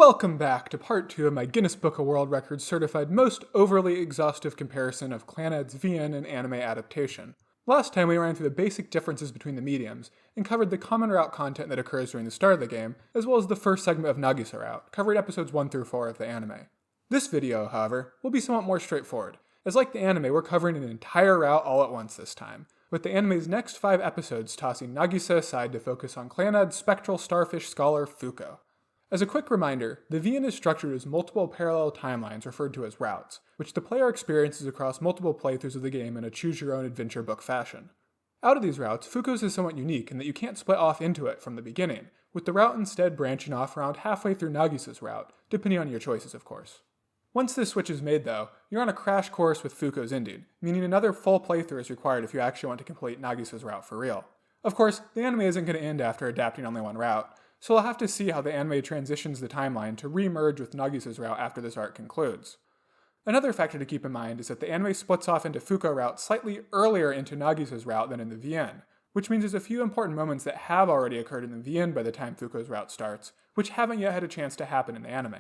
Welcome back to part 2 of my Guinness Book of World Records certified most overly exhaustive comparison of Clannad's VN and anime adaptation. Last time we ran through the basic differences between the mediums, and covered the common route content that occurs during the start of the game, as well as the first segment of Nagisa route, covering episodes 1 through 4 of the anime. This video, however, will be somewhat more straightforward, as like the anime we're covering an entire route all at once this time, with the anime's next 5 episodes tossing Nagisa aside to focus on Clannad's spectral starfish scholar Fuko. As a quick reminder, the VN is structured as multiple parallel timelines referred to as routes, which the player experiences across multiple playthroughs of the game in a choose-your-own-adventure book fashion. Out of these routes, Fuko's is somewhat unique in that you can't split off into it from the beginning, with the route instead branching off around halfway through Nagisa's route, depending on your choices of course. Once this switch is made though, you're on a crash course with Fuko's ending, meaning another full playthrough is required if you actually want to complete Nagisa's route for real. Of course, the anime isn't going to end after adapting only one route, so we'll have to see how the anime transitions the timeline to re-merge with Nagisa's route after this arc concludes. Another factor to keep in mind is that the anime splits off into Fuko route slightly earlier into Nagisa's route than in the VN, which means there's a few important moments that have already occurred in the VN by the time Fuko's route starts, which haven't yet had a chance to happen in the anime.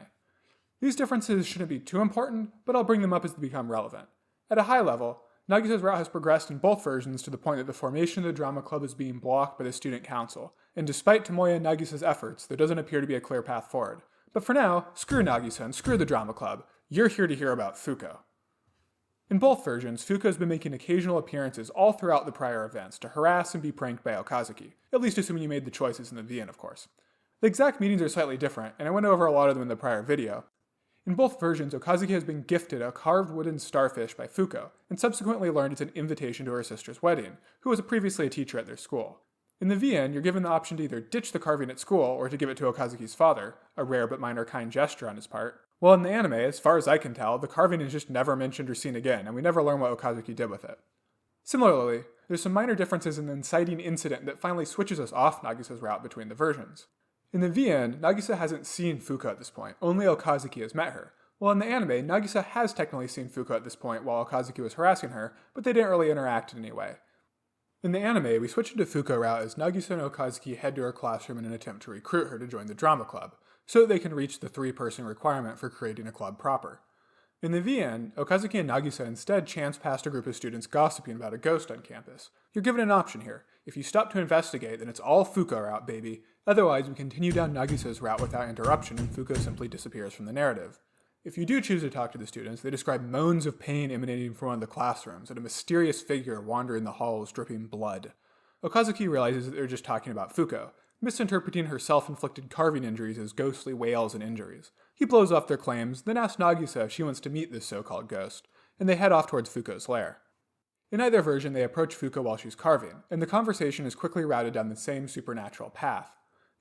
These differences shouldn't be too important, but I'll bring them up as they become relevant. At a high level, Nagisa's route has progressed in both versions to the point that the formation of the drama club is being blocked by the student council, and despite Tomoya and Nagisa's efforts, there doesn't appear to be a clear path forward. But for now, screw Nagisa and screw the drama club. You're here to hear about Fuko. In both versions, Fuko has been making occasional appearances all throughout the prior events to harass and be pranked by Okazuki, at least assuming you made the choices in the VN, of course. The exact meanings are slightly different, and I went over a lot of them in the prior video. In both versions, Okazuki has been gifted a carved wooden starfish by Fuko, and subsequently learned it's an invitation to her sister's wedding, who was previously a teacher at their school. In the VN, you're given the option to either ditch the carving at school or to give it to Okazuki's father, a rare but minor kind gesture on his part. While in the anime, as far as I can tell, the carving is just never mentioned or seen again, and we never learn what Okazuki did with it. Similarly, there's some minor differences in the inciting incident that finally switches us off Nagisa's route between the versions. In the VN, Nagisa hasn't seen Fuko at this point, only Okazuki has met her. While in the anime, Nagisa has technically seen Fuko at this point while Okazuki was harassing her, but they didn't really interact in any way. In the anime, we switch into Fuko route as Nagisa and Okazuki head to her classroom in an attempt to recruit her to join the drama club, so that they can reach the 3-person requirement for creating a club proper. In the VN, Okazuki and Nagisa instead chance past a group of students gossiping about a ghost on campus. You're given an option here. If you stop to investigate, then it's all Fuko route, baby. Otherwise, we continue down Nagisa's route without interruption and Fuko simply disappears from the narrative. If you do choose to talk to the students, they describe moans of pain emanating from one of the classrooms and a mysterious figure wandering the halls dripping blood. Okazuki realizes that they're just talking about Fuko, misinterpreting her self-inflicted carving injuries as ghostly wails and injuries. He blows off their claims, then asks Nagisa if she wants to meet this so-called ghost, and they head off towards Fuko's lair. In either version, they approach Fuko while she's carving, and the conversation is quickly routed down the same supernatural path.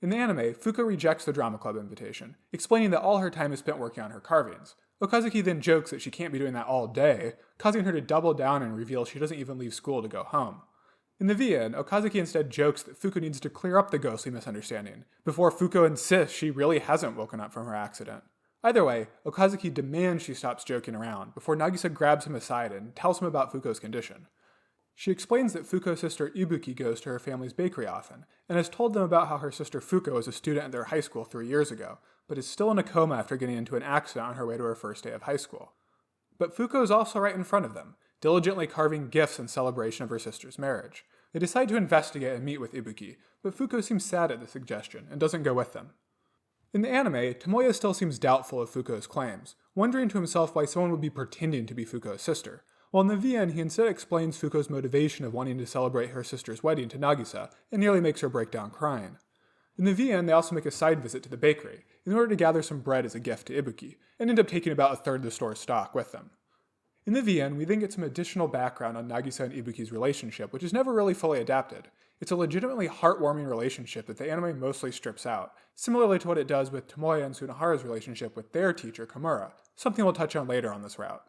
In the anime, Fuko rejects the drama club invitation, explaining that all her time is spent working on her carvings. Okazuki then jokes that she can't be doing that all day, causing her to double down and reveal she doesn't even leave school to go home. In the VN, Okazuki instead jokes that Fuko needs to clear up the ghostly misunderstanding, before Fuko insists she really hasn't woken up from her accident. Either way, Okazuki demands she stops joking around, before Nagisa grabs him aside and tells him about Fuko's condition. She explains that Fuko's sister Ibuki goes to her family's bakery often, and has told them about how her sister Fuko was a student at their high school 3 years ago, but is still in a coma after getting into an accident on her way to her first day of high school. But Fuko is also right in front of them, diligently carving gifts in celebration of her sister's marriage. They decide to investigate and meet with Ibuki, but Fuko seems sad at the suggestion, and doesn't go with them. In the anime, Tomoya still seems doubtful of Fuko's claims, wondering to himself why someone would be pretending to be Fuko's sister. While in the VN, he instead explains Fuko's motivation of wanting to celebrate her sister's wedding to Nagisa, and nearly makes her break down crying. In the VN, they also make a side visit to the bakery, in order to gather some bread as a gift to Ibuki, and end up taking about a third of the store's stock with them. In the VN, we then get some additional background on Nagisa and Ibuki's relationship, which is never really fully adapted. It's a legitimately heartwarming relationship that the anime mostly strips out, similarly to what it does with Tomoya and Sunohara's relationship with their teacher, Kimura, something we'll touch on later on this route.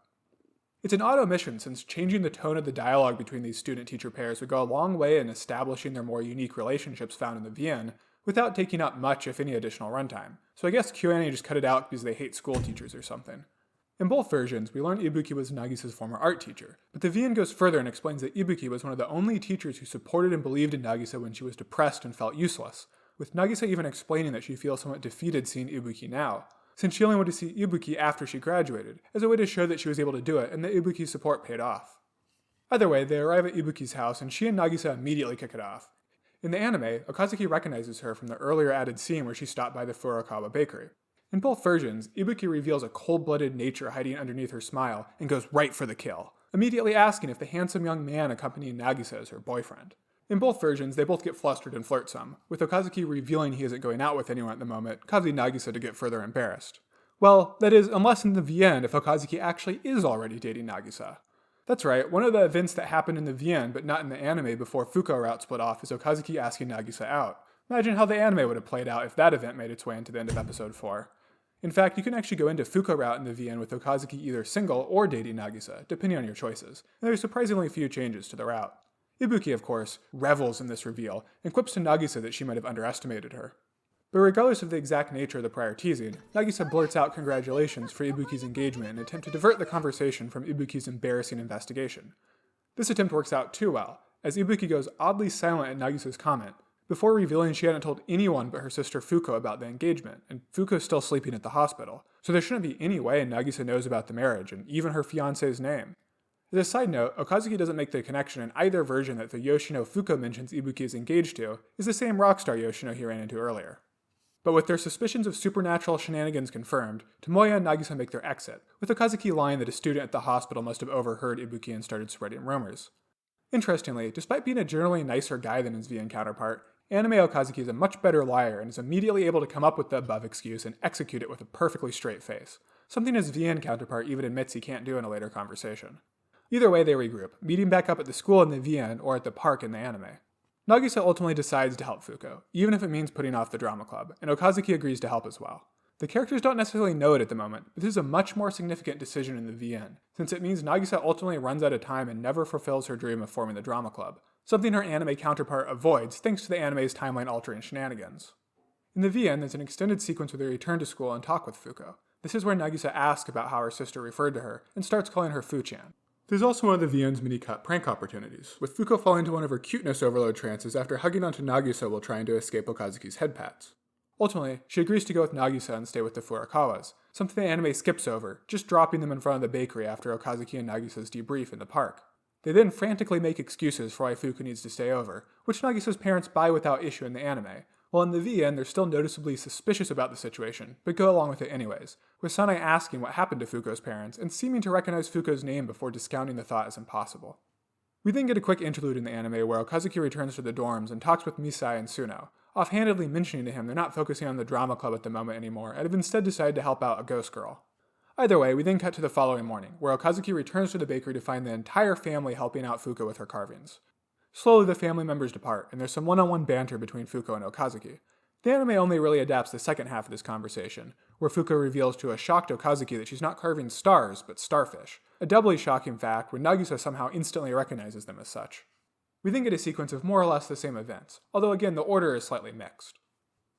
It's an odd omission since changing the tone of the dialogue between these student-teacher pairs would go a long way in establishing their more unique relationships found in the VN, without taking up much, if any, additional runtime. So I guess KyoAni just cut it out because they hate school teachers or something. In both versions, we learn Ibuki was Nagisa's former art teacher, but the VN goes further and explains that Ibuki was one of the only teachers who supported and believed in Nagisa when she was depressed and felt useless, with Nagisa even explaining that she feels somewhat defeated seeing Ibuki now. since she only went to see Ibuki after she graduated, as a way to show that she was able to do it and that Ibuki's support paid off. Either way, they arrive at Ibuki's house and she and Nagisa immediately kick it off. In the anime, Okazuki recognizes her from the earlier added scene where she stopped by the Furukawa bakery. In both versions, Ibuki reveals a cold-blooded nature hiding underneath her smile and goes right for the kill, immediately asking if the handsome young man accompanying Nagisa is her boyfriend. In both versions, they both get flustered and flirt some, with Okazuki revealing he isn't going out with anyone at the moment, causing Nagisa to get further embarrassed. Well, that is, unless in the VN if Okazuki actually is already dating Nagisa. That's right, one of the events that happened in the VN but not in the anime before Fuko route split off is Okazuki asking Nagisa out. Imagine how the anime would have played out if that event made its way into the end of episode 4. In fact, you can actually go into Fuko route in the VN with Okazuki either single or dating Nagisa, depending on your choices, and there's surprisingly few changes to the route. Ibuki, of course, revels in this reveal, and quips to Nagisa that she might have underestimated her. But regardless of the exact nature of the prior teasing, Nagisa blurts out congratulations for Ibuki's engagement in an attempt to divert the conversation from Ibuki's embarrassing investigation. This attempt works out too well, as Ibuki goes oddly silent at Nagisa's comment, before revealing she hadn't told anyone but her sister Fuko about the engagement, and Fuko's still sleeping at the hospital, so there shouldn't be any way Nagisa knows about the marriage, and even her fiancé's name. As a side note, Okazuki doesn't make the connection in either version that the Yoshino Fuko mentions Ibuki is engaged to is the same rockstar Yoshino he ran into earlier. But with their suspicions of supernatural shenanigans confirmed, Tomoya and Nagisa make their exit, with Okazuki lying that a student at the hospital must have overheard Ibuki and started spreading rumors. Interestingly, despite being a generally nicer guy than his VN counterpart, Anime Okazuki is a much better liar and is immediately able to come up with the above excuse and execute it with a perfectly straight face, something his VN counterpart even admits he can't do in a later conversation. Either way, they regroup, meeting back up at the school in the VN or at the park in the anime. Nagisa ultimately decides to help Fuko, even if it means putting off the drama club, and Okazuki agrees to help as well. The characters don't necessarily know it at the moment, but this is a much more significant decision in the VN, since it means Nagisa ultimately runs out of time and never fulfills her dream of forming the drama club, something her anime counterpart avoids thanks to the anime's timeline-altering shenanigans. In the VN, there's an extended sequence where they return to school and talk with Fuko. This is where Nagisa asks about how her sister referred to her, and starts calling her Fu-chan. There's also one of the VN's mini-cut prank opportunities, with Fuko falling into one of her cuteness overload trances after hugging onto Nagisa while trying to escape Okazuki's head pats. Ultimately, she agrees to go with Nagisa and stay with the Furukawas, something the anime skips over, just dropping them in front of the bakery after Okazuki and Nagisa's debrief in the park. They then frantically make excuses for why Fuko needs to stay over, which Nagisa's parents buy without issue in the anime, while in the VN they're still noticeably suspicious about the situation, but go along with it anyways, with Sanae asking what happened to Fuko's parents and seeming to recognize Fuko's name before discounting the thought as impossible. We then get a quick interlude in the anime where Okazuki returns to the dorms and talks with Misai and Suno, offhandedly mentioning to him they're not focusing on the drama club at the moment anymore and have instead decided to help out a ghost girl. Either way, we then cut to the following morning, where Okazuki returns to the bakery to find the entire family helping out Fuko with her carvings. Slowly the family members depart, and there's some one-on-one banter between Fuko and Okazuki. The anime only really adapts the second half of this conversation, where Fuko reveals to a shocked Okazuki that she's not carving stars, but starfish, a doubly shocking fact when Nagisa somehow instantly recognizes them as such. We then get a sequence of more or less the same events, although again the order is slightly mixed.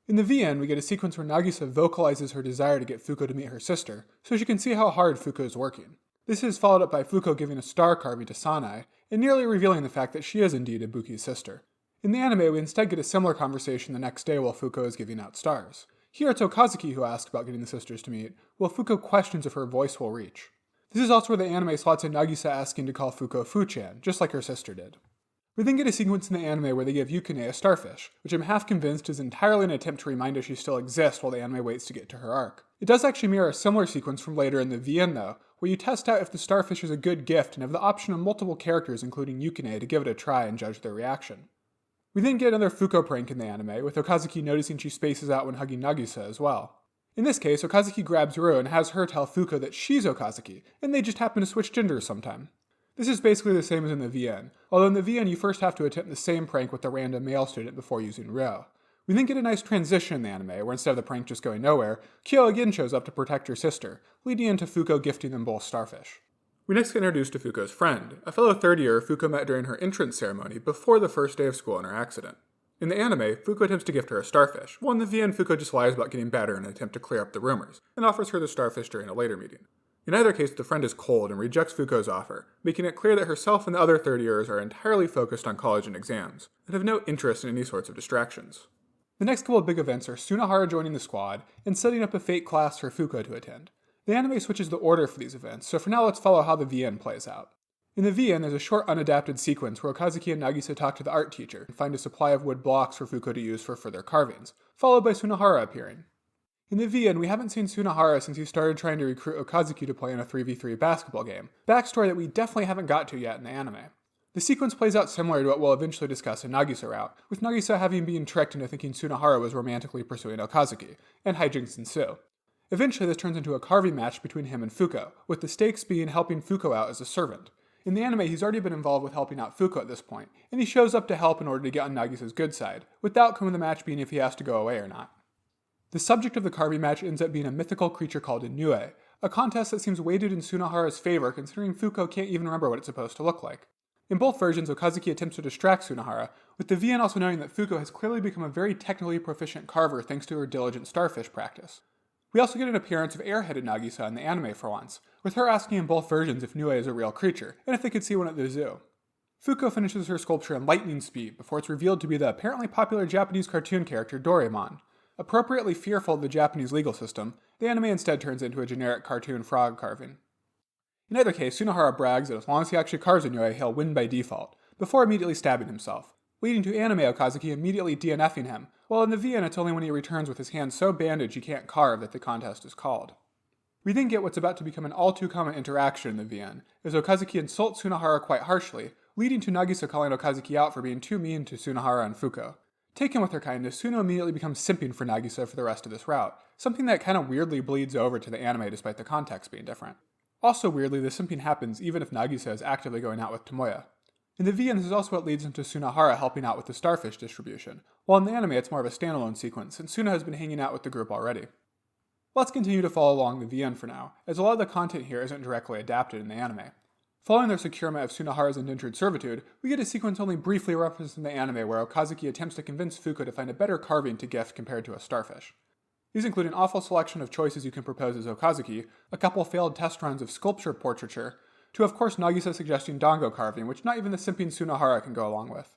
In the VN, we get a sequence where Nagisa vocalizes her desire to get Fuko to meet her sister, so she can see how hard Fuko is working. This is followed up by Fuko giving a star carving to Sanae, and nearly revealing the fact that she is indeed Ibuki's sister. In the anime, we instead get a similar conversation the next day while Fuko is giving out stars. Here it's Okazuki who asks about getting the sisters to meet, while Fuko questions if her voice will reach. This is also where the anime slots in Nagisa asking to call Fuko Fu-chan, just like her sister did. We then get a sequence in the anime where they give Yukine a starfish, which I'm half convinced is entirely an attempt to remind her she still exists while the anime waits to get to her arc. It does actually mirror a similar sequence from later in the VN though, where you test out if the starfish is a good gift and have the option of multiple characters including Yukine to give it a try and judge their reaction. We then get another Fuko prank in the anime, with Okazuki noticing she spaces out when hugging Nagisa as well. In this case, Okazuki grabs Ru and has her tell Fuko that she's Okazuki, and they just happen to switch genders sometime. This is basically the same as in the VN, although in the VN you first have to attempt the same prank with the random male student before using Ru. We then get a nice transition in the anime, where instead of the prank just going nowhere, Kyo again shows up to protect her sister, leading into Fuko gifting them both starfish. We next get introduced to Fuko's friend, a fellow third-year Fuko met during her entrance ceremony before the first day of school in her accident. In the anime, Fuko attempts to gift her a starfish, while in the VN Fuko just lies about getting better in an attempt to clear up the rumors, and offers her the starfish during a later meeting. In either case, the friend is cold and rejects Fuko's offer, making it clear that herself and the other third years are entirely focused on college and exams, and have no interest in any sorts of distractions. The next couple of big events are Sunohara joining the squad and setting up a fate class for Fuko to attend. The anime switches the order for these events, so for now let's follow how the VN plays out. In the VN, there's a short unadapted sequence where Okazuki and Nagisa talk to the art teacher and find a supply of wood blocks for Fuko to use for further carvings, followed by Sunohara appearing. In the VN, we haven't seen Sunohara since he started trying to recruit Okazuki to play in a 3v3 basketball game, backstory that we definitely haven't got to yet in the anime. The sequence plays out similar to what we'll eventually discuss in Nagisa route, with Nagisa having been tricked into thinking Sunohara was romantically pursuing Okazuki, and hijinks ensue. Eventually this turns into a carving match between him and Fuko, with the stakes being helping Fuko out as a servant. In the anime, he's already been involved with helping out Fuko at this point, and he shows up to help in order to get on Nagisa's good side, with the outcome of the match being if he has to go away or not. The subject of the carving match ends up being a mythical creature called Inoue, a contest that seems weighted in Sunohara's favor considering Fuko can't even remember what it's supposed to look like. In both versions, Okazuki attempts to distract Sunohara, with the VN also noting that Fuko has clearly become a very technically proficient carver thanks to her diligent Starfish practice. We also get an appearance of airheaded Nagisa in the anime for once, with her asking in both versions if Inoue is a real creature, and if they could see one at the zoo. Fuko finishes her sculpture in lightning speed before it's revealed to be the apparently popular Japanese cartoon character Doraemon. Appropriately fearful of the Japanese legal system, the anime instead turns into a generic cartoon frog carving. In either case, Sunohara brags that as long as he actually carves Inoue, he'll win by default, before immediately stabbing himself, leading to anime Okazuki immediately DNFing him, while in the VN it's only when he returns with his hand so bandaged he can't carve that the contest is called. We then get what's about to become an all-too-common interaction in the VN, as Okazuki insults Sunohara quite harshly, leading to Nagisa calling Okazuki out for being too mean to Sunohara and Fuko. Taken with her kindness, Suno immediately becomes simping for Nagisa for the rest of this route, something that kind of weirdly bleeds over to the anime despite the context being different. Also weirdly, the simping happens even if Nagisa is actively going out with Tomoya. In the VN, this is also what leads him to Sunohara helping out with the Starfish distribution, while in the anime it's more of a standalone sequence, since Suno has been hanging out with the group already. Let's continue to follow along the VN for now, as a lot of the content here isn't directly adapted in the anime. Following their securement of Sunohara's indentured servitude, we get a sequence only briefly referenced in the anime where Okazuki attempts to convince Fuko to find a better carving to gift compared to a starfish. These include an awful selection of choices you can propose as Okazuki, a couple failed test runs of sculpture portraiture, to of course Nagisa suggesting dango carving, which not even the simping Sunohara can go along with.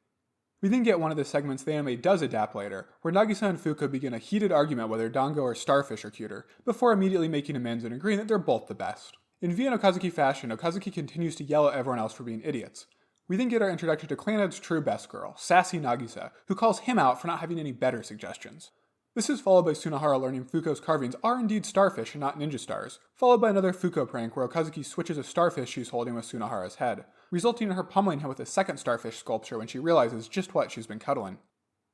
We then get one of the segments the anime does adapt later, where Nagisa and Fuko begin a heated argument whether dango or starfish are cuter, before immediately making amends and agreeing that they're both the best. In VN Okazuki fashion, Okazuki continues to yell at everyone else for being idiots. We then get our introduction to Clannad's true best girl, sassy Nagisa, who calls him out for not having any better suggestions. This is followed by Sunohara learning Fuko's carvings are indeed starfish and not ninja stars, followed by another Fuko prank where Okazuki switches a starfish she's holding with Sunohara's head, resulting in her pummeling him with a second starfish sculpture when she realizes just what she's been cuddling.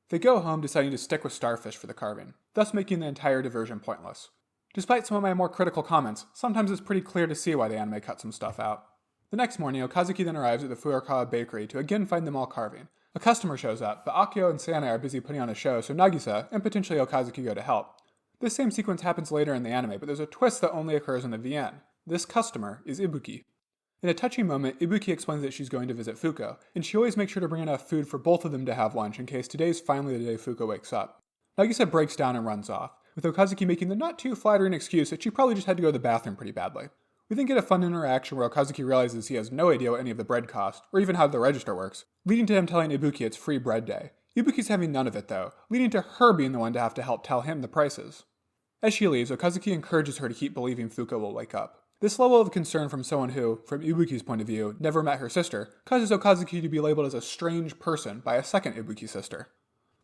They go home deciding to stick with starfish for the carving, thus making the entire diversion pointless. Despite some of my more critical comments, sometimes it's pretty clear to see why the anime cut some stuff out. The next morning, Okazuki then arrives at the Furukawa bakery to again find them all carving. A customer shows up, but Akio and Sanae are busy putting on a show, so Nagisa, and potentially Okazuki, go to help. This same sequence happens later in the anime, but there's a twist that only occurs in the VN. This customer is Ibuki. In a touching moment, Ibuki explains that she's going to visit Fuko, and she always makes sure to bring enough food for both of them to have lunch in case today's finally the day Fuko wakes up. Nagisa breaks down and runs off, with Okazuki making the not too flattering excuse that she probably just had to go to the bathroom pretty badly. We then get a fun interaction where Okazuki realizes he has no idea what any of the bread cost, or even how the register works, leading to him telling Ibuki it's free bread day. Ibuki's having none of it though, leading to her being the one to have to help tell him the prices. As she leaves, Okazuki encourages her to keep believing Fuko will wake up. This level of concern from someone who, from Ibuki's point of view, never met her sister, causes Okazuki to be labeled as a strange person by a second Ibuki sister.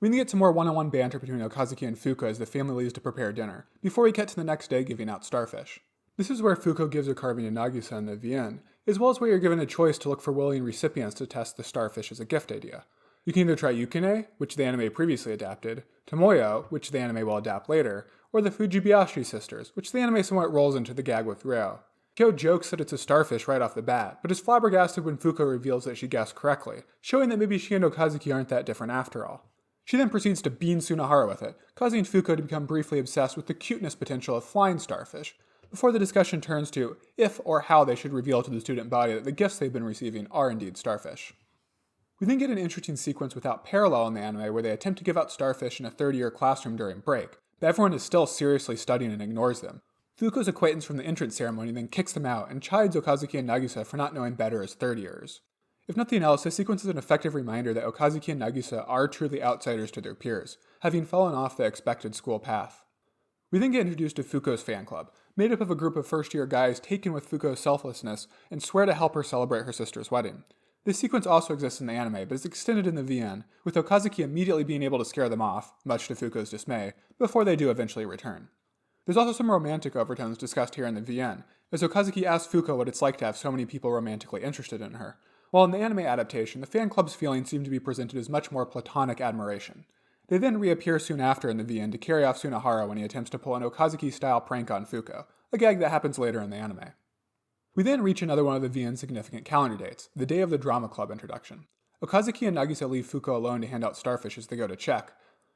We then get some more one-on-one banter between Okazuki and Fuko as the family leaves to prepare dinner, before we get to the next day giving out starfish. This is where Fuko gives her carving to Nagisa in the VN, as well as where you're given a choice to look for willing recipients to test the starfish as a gift idea. You can either try Yukine, which the anime previously adapted, Tomoyo, which the anime will adapt later, or the Fujibayashi sisters, which the anime somewhat rolls into the gag with Ryo. Kyo jokes that it's a starfish right off the bat, but is flabbergasted when Fuko reveals that she guessed correctly, showing that maybe she and Okazuki aren't that different after all. She then proceeds to bean Sunohara with it, causing Fuko to become briefly obsessed with the cuteness potential of flying starfish, before the discussion turns to if or how they should reveal to the student body that the gifts they've been receiving are indeed starfish. We then get an interesting sequence without parallel in the anime where they attempt to give out starfish in a third-year classroom during break, but everyone is still seriously studying and ignores them. Fuko's acquaintance from the entrance ceremony then kicks them out and chides Okazuki and Nagisa for not knowing better as third-years. If nothing else, this sequence is an effective reminder that Okazuki and Nagisa are truly outsiders to their peers, having fallen off the expected school path. We then get introduced to Fuko's fan club, made up of a group of first-year guys taken with Fuko's selflessness and swear to help her celebrate her sister's wedding. This sequence also exists in the anime, but is extended in the VN, with Okazuki immediately being able to scare them off, much to Fuko's dismay, before they do eventually return. There's also some romantic overtones discussed here in the VN, as Okazuki asks Fuko what it's like to have so many people romantically interested in her, while in the anime adaptation, the fan club's feelings seem to be presented as much more platonic admiration. They then reappear soon after in the VN to carry off Sunohara when he attempts to pull an Okazuki-style prank on Fuko, a gag that happens later in the anime. We then reach another one of the VN's significant calendar dates, the day of the drama club introduction. Okazuki and Nagisa leave Fuko alone to hand out Starfish as they go to check,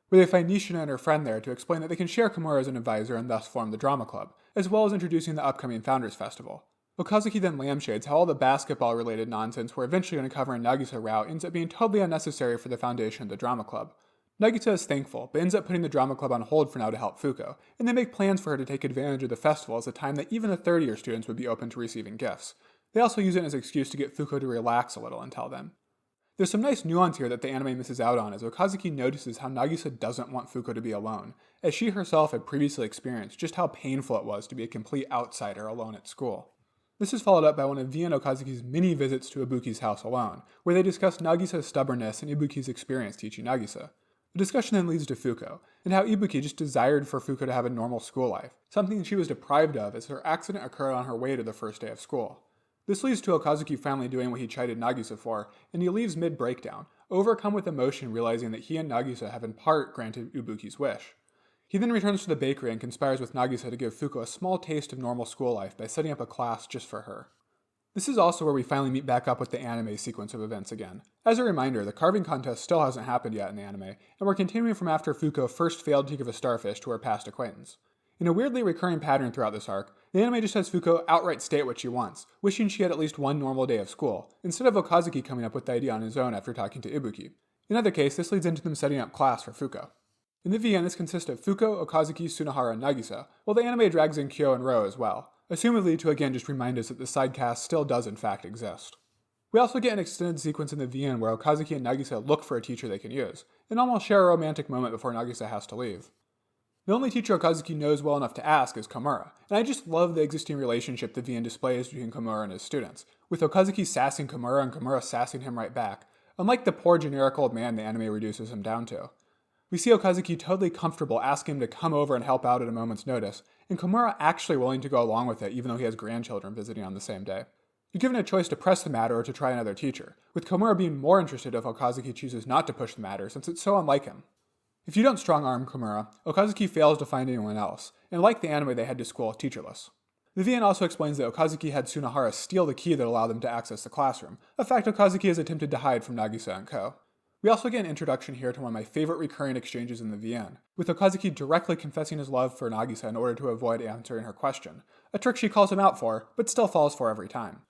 where they find Nishina and her friend there to explain that they can share Komura as an advisor and thus form the drama club, as well as introducing the upcoming Founders Festival. Okazuki then lampshades how all the basketball-related nonsense we're eventually going to cover in Nagisa route ends up being totally unnecessary for the foundation of the drama club. Nagisa is thankful, but ends up putting the drama club on hold for now to help Fuko, and they make plans for her to take advantage of the festival as a time that even the third-year students would be open to receiving gifts. They also use it as an excuse to get Fuko to relax a little until then. There's some nice nuance here that the anime misses out on as Okazuki notices how Nagisa doesn't want Fuko to be alone, as she herself had previously experienced just how painful it was to be a complete outsider alone at school. This is followed up by one of Vi and Okazuki's many visits to Ibuki's house alone, where they discuss Nagisa's stubbornness and Ibuki's experience teaching Nagisa. The discussion then leads to Fuko, and how Ibuki just desired for Fuko to have a normal school life, something she was deprived of as her accident occurred on her way to the first day of school. This leads to Okazuki finally doing what he chided Nagisa for, and he leaves mid-breakdown, overcome with emotion realizing that he and Nagisa have in part granted Ibuki's wish. He then returns to the bakery and conspires with Nagisa to give Fuko a small taste of normal school life by setting up a class just for her. This is also where we finally meet back up with the anime sequence of events again. As a reminder, the carving contest still hasn't happened yet in the anime, and we're continuing from after Fuko first failed to give a starfish to her past acquaintance. In a weirdly recurring pattern throughout this arc, the anime just has Fuko outright state what she wants, wishing she had at least one normal day of school, instead of Okazuki coming up with the idea on his own after talking to Ibuki. In either case, this leads into them setting up class for Fuko. In the VN, this consists of Fuko, Okazuki, Sunohara, and Nagisa, while the anime drags in Kyo and Ro as well, assumedly to again just remind us that the side cast still does in fact exist. We also get an extended sequence in the VN where Okazuki and Nagisa look for a teacher they can use, and almost share a romantic moment before Nagisa has to leave. The only teacher Okazuki knows well enough to ask is Komura, and I just love the existing relationship the VN displays between Komura and his students, with Okazuki sassing Komura and Komura sassing him right back, unlike the poor generic old man the anime reduces him down to. We see Okazuki totally comfortable asking him to come over and help out at a moment's notice, and Komura actually willing to go along with it even though he has grandchildren visiting on the same day. You're given a choice to press the matter or to try another teacher, with Komura being more interested if Okazuki chooses not to push the matter since it's so unlike him. If you don't strong-arm Komura, Okazuki fails to find anyone else, and like the anime they head to school teacherless. The VN also explains that Okazuki had Sunohara steal the key that allowed them to access the classroom, a fact Okazuki has attempted to hide from Nagisa and Co. We also get an introduction here to one of my favorite recurring exchanges in the VN, with Okazuki directly confessing his love for Nagisa in order to avoid answering her question, a trick she calls him out for, but still falls for every time.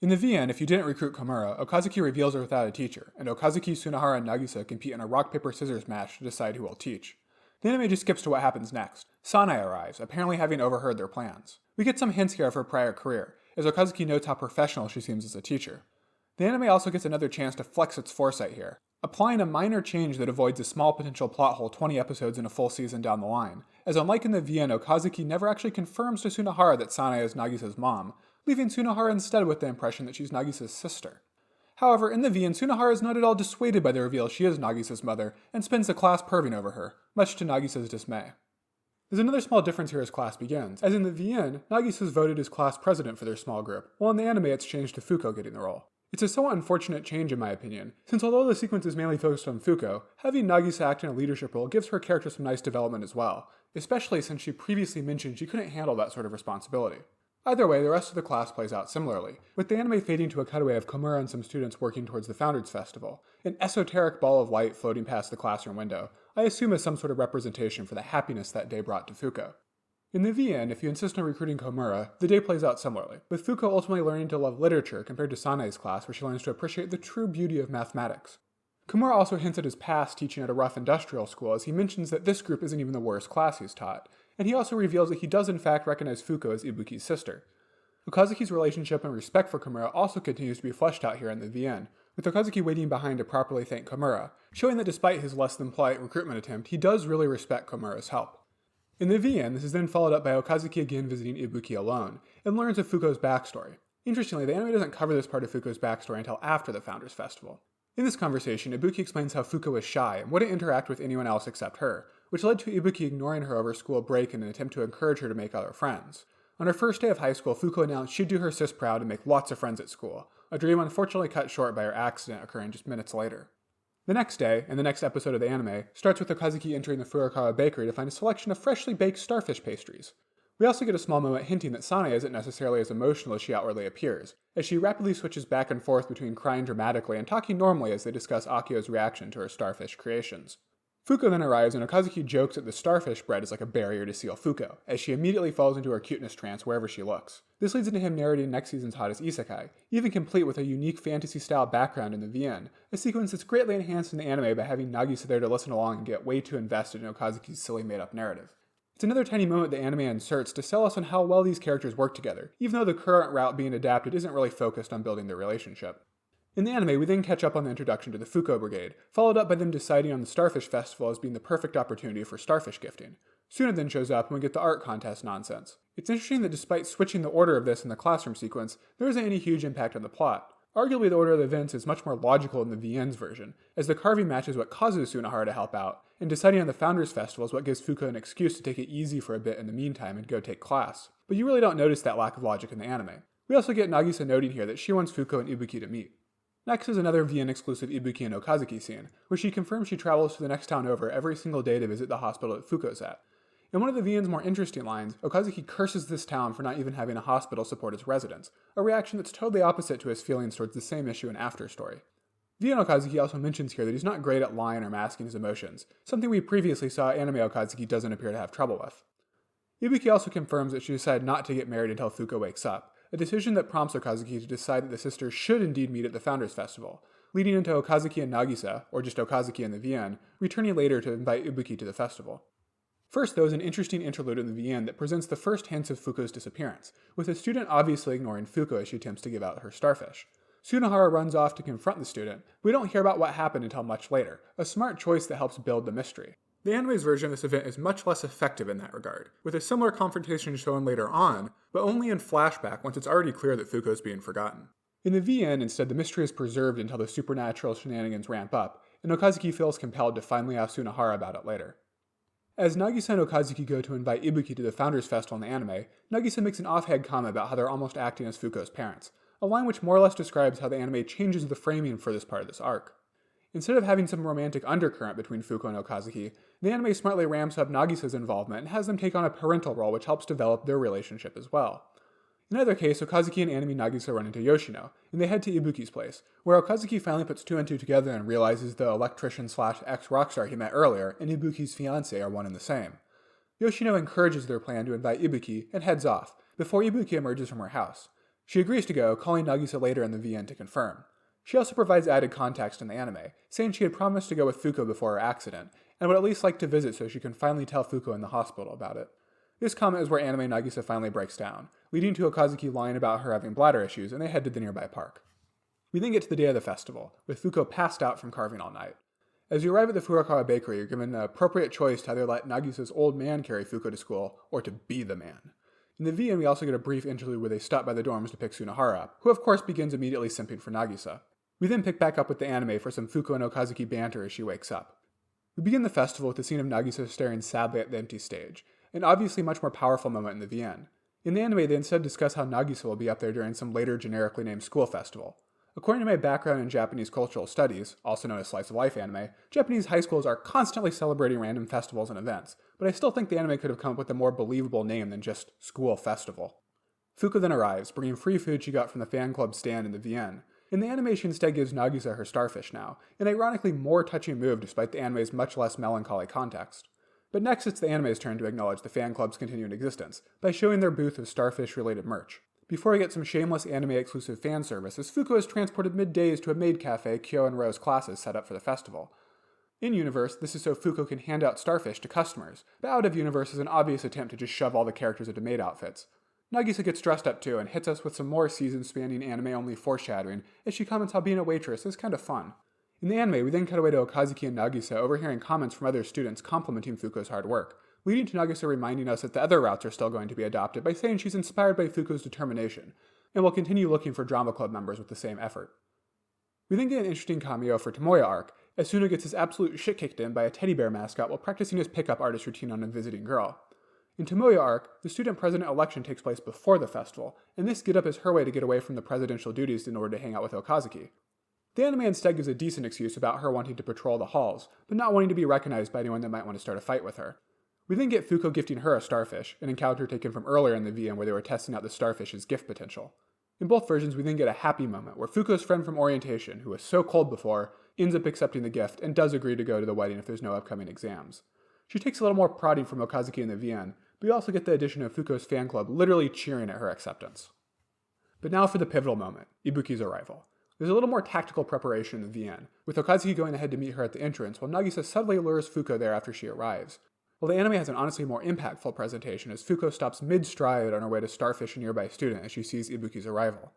In the VN, if you didn't recruit Komura, Okazuki reveals her without a teacher, and Okazuki, Sunohara, and Nagisa compete in a rock-paper-scissors match to decide who will teach. The anime just skips to what happens next. Sanae arrives, apparently having overheard their plans. We get some hints here of her prior career, as Okazuki notes how professional she seems as a teacher. The anime also gets another chance to flex its foresight here, applying a minor change that avoids a small potential plot hole 20 episodes in a full season down the line, as unlike in the VN, Okazuki never actually confirms to Sunohara that Sanae is Nagisa's mom, leaving Sunohara instead with the impression that she's Nagisa's sister. However, in the VN, Sunohara is not at all dissuaded by the reveal she is Nagisa's mother, and spends the class perving over her, much to Nagisa's dismay. There's another small difference here as class begins, as in the VN, Nagisa is voted as class president for their small group, while in the anime it's changed to Fuko getting the role. It's a somewhat unfortunate change in my opinion, since although the sequence is mainly focused on Fuko, having Nagisa act in a leadership role gives her character some nice development as well, especially since she previously mentioned she couldn't handle that sort of responsibility. Either way, the rest of the class plays out similarly, with the anime fading to a cutaway of Komura and some students working towards the Founders Festival, an esoteric ball of light floating past the classroom window, I assume as some sort of representation for the happiness that day brought to Fuko. In the VN, if you insist on recruiting Komura, the day plays out similarly, with Fuko ultimately learning to love literature compared to Sanae's class where she learns to appreciate the true beauty of mathematics. Komura also hints at his past teaching at a rough industrial school as he mentions that this group isn't even the worst class he's taught, and he also reveals that he does in fact recognize Fuko as Ibuki's sister. Okazuki's relationship and respect for Komura also continues to be fleshed out here in the VN, with Okazuki waiting behind to properly thank Komura, showing that despite his less than polite recruitment attempt, he does really respect Komura's help. In the VN, this is then followed up by Okazuki again visiting Ibuki alone, and learns of Fuko's backstory. Interestingly, the anime doesn't cover this part of Fuko's backstory until after the Founders Festival. In this conversation, Ibuki explains how Fuko was shy and wouldn't interact with anyone else except her, which led to Ibuki ignoring her over school break in an attempt to encourage her to make other friends. On her first day of high school, Fuko announced she'd do her sis proud and make lots of friends at school, a dream unfortunately cut short by her accident occurring just minutes later. The next day, and the next episode of the anime, starts with Okazuki entering the Furukawa bakery to find a selection of freshly baked starfish pastries. We also get a small moment hinting that Sane isn't necessarily as emotional as she outwardly appears, as she rapidly switches back and forth between crying dramatically and talking normally as they discuss Akio's reaction to her starfish creations. Fuko then arrives and Okazuki jokes that the starfish bread is like a barrier to seal Fuko, as she immediately falls into her cuteness trance wherever she looks. This leads into him narrating next season's hottest isekai, even complete with a unique fantasy-style background in the VN, a sequence that's greatly enhanced in the anime by having Nagisa there to listen along and get way too invested in Okazuki's silly made-up narrative. It's another tiny moment the anime inserts to sell us on how well these characters work together, even though the current route being adapted isn't really focused on building their relationship. In the anime, we then catch up on the introduction to the Fuko Brigade, followed up by them deciding on the Starfish Festival as being the perfect opportunity for starfish gifting. Suna then shows up and we get the art contest nonsense. It's interesting that despite switching the order of this in the classroom sequence, there isn't any huge impact on the plot. Arguably, the order of the events is much more logical in the VN's version, as the carving match is what causes Sunohara to help out, and deciding on the Founders Festival is what gives Fuko an excuse to take it easy for a bit in the meantime and go take class. But you really don't notice that lack of logic in the anime. We also get Nagisa noting here that she wants Fuko and Ibuki to meet. Next is another VN-exclusive Ibuki and Okazuki scene, where she confirms she travels to the next town over every single day to visit the hospital that Fuko's at. In one of the VN's more interesting lines, Okazuki curses this town for not even having a hospital support its residents, a reaction that's totally opposite to his feelings towards the same issue in After Story. VN Okazuki also mentions here that he's not great at lying or masking his emotions, something we previously saw anime Okazuki doesn't appear to have trouble with. Ibuki also confirms that she decided not to get married until Fuko wakes up, a decision that prompts Okazuki to decide that the sisters should indeed meet at the Founders Festival, leading into Okazuki and Nagisa, or just Okazuki and the VN, returning later to invite Ibuki to the festival. First, though, is an interesting interlude in the VN that presents the first hints of Fuko's disappearance, with a student obviously ignoring Fuko as she attempts to give out her starfish. Sunohara runs off to confront the student, but we don't hear about what happened until much later, a smart choice that helps build the mystery. The anime's version of this event is much less effective in that regard, with a similar confrontation shown later on, but only in flashback once it's already clear that Fuko is being forgotten. In the VN, instead, the mystery is preserved until the supernatural shenanigans ramp up, and Okazuki feels compelled to finally ask Sunohara about it later. As Nagisa and Okazuki go to invite Ibuki to the Founders Festival in the anime, Nagisa makes an offhand comment about how they're almost acting as Fuko's parents, a line which more or less describes how the anime changes the framing for this part of this arc. Instead of having some romantic undercurrent between Fuko and Okazuki, the anime smartly ramps up Nagisa's involvement and has them take on a parental role which helps develop their relationship as well. In either case, Okazuki and anime Nagisa run into Yoshino, and they head to Ibuki's place, where Okazuki finally puts two and two together and realizes the electrician/ex-rockstar he met earlier and Ibuki's fiancé are one and the same. Yoshino encourages their plan to invite Ibuki and heads off, before Ibuki emerges from her house. She agrees to go, calling Nagisa later in the VN to confirm. She also provides added context in the anime, saying she had promised to go with Fuko before her accident, and would at least like to visit so she can finally tell Fuko in the hospital about it. This comment is where anime Nagisa finally breaks down, leading to Okazuki lying about her having bladder issues, and they head to the nearby park. We then get to the day of the festival, with Fuko passed out from carving all night. As you arrive at the Furukawa bakery, you're given the appropriate choice to either let Nagisa's old man carry Fuko to school, or to be the man. In the VN, we also get a brief interlude where they stop by the dorms to pick Sunohara up, who of course begins immediately simping for Nagisa. We then pick back up with the anime for some Fuko and Okazuki banter as she wakes up. We begin the festival with the scene of Nagisa staring sadly at the empty stage, an obviously much more powerful moment in the VN. In the anime, they instead discuss how Nagisa will be up there during some later generically named school festival. According to my background in Japanese cultural studies, also known as slice of life anime, Japanese high schools are constantly celebrating random festivals and events, but I still think the anime could have come up with a more believable name than just school festival. Fuko then arrives, bringing free food she got from the fan club stand in the VN. In the anime, she instead gives Nagisa her starfish now, an ironically more touching move despite the anime's much less melancholy context. But next it's the anime's turn to acknowledge the fan club's continuing existence, by showing their booth of starfish-related merch. Before we get some shameless anime-exclusive fan service, as Fuko is transported mid-days to a maid cafe Kyo and Ro's classes set up for the festival. In-universe, this is so Fuko can hand out starfish to customers, but out-of-universe is an obvious attempt to just shove all the characters into maid outfits. Nagisa gets dressed up too and hits us with some more season-spanning anime-only foreshadowing as she comments how being a waitress is kind of fun. In the anime, we then cut away to Okazuki and Nagisa overhearing comments from other students complimenting Fuko's hard work, leading to Nagisa reminding us that the other routes are still going to be adopted by saying she's inspired by Fuko's determination, and will continue looking for drama club members with the same effort. We then get an interesting cameo for Tomoya arc, as Suno gets his absolute shit kicked in by a teddy bear mascot while practicing his pickup artist routine on a visiting girl. In Tomoya arc, the student president election takes place before the festival, and this get-up is her way to get away from the presidential duties in order to hang out with Okazuki. The anime instead gives a decent excuse about her wanting to patrol the halls, but not wanting to be recognized by anyone that might want to start a fight with her. We then get Fuko gifting her a starfish, an encounter taken from earlier in the VN where they were testing out the starfish's gift potential. In both versions, we then get a happy moment where Fuko's friend from orientation, who was so cold before, ends up accepting the gift and does agree to go to the wedding if there's no upcoming exams. She takes a little more prodding from Okazuki in the VN, but we also get the addition of Fuko's fan club literally cheering at her acceptance. But now for the pivotal moment, Ibuki's arrival. There's a little more tactical preparation in the VN, with Okazuki going ahead to meet her at the entrance while Nagisa subtly lures Fuko there after she arrives. While the anime has an honestly more impactful presentation as Fuko stops mid-stride on her way to Starfish a nearby student as she sees Ibuki's arrival.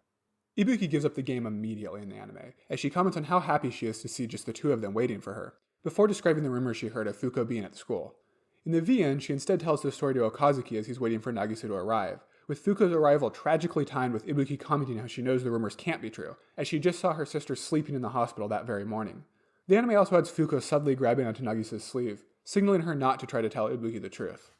Ibuki gives up the game immediately in the anime, as she comments on how happy she is to see just the two of them waiting for her, before describing the rumors she heard of Fuko being at school. In the VN, she instead tells the story to Okazuki as he's waiting for Nagisa to arrive, with Fuko's arrival tragically timed with Ibuki commenting how she knows the rumors can't be true, as she just saw her sister sleeping in the hospital that very morning. The anime also has Fuko subtly grabbing onto Nagisa's sleeve, signaling her not to try to tell Ibuki the truth.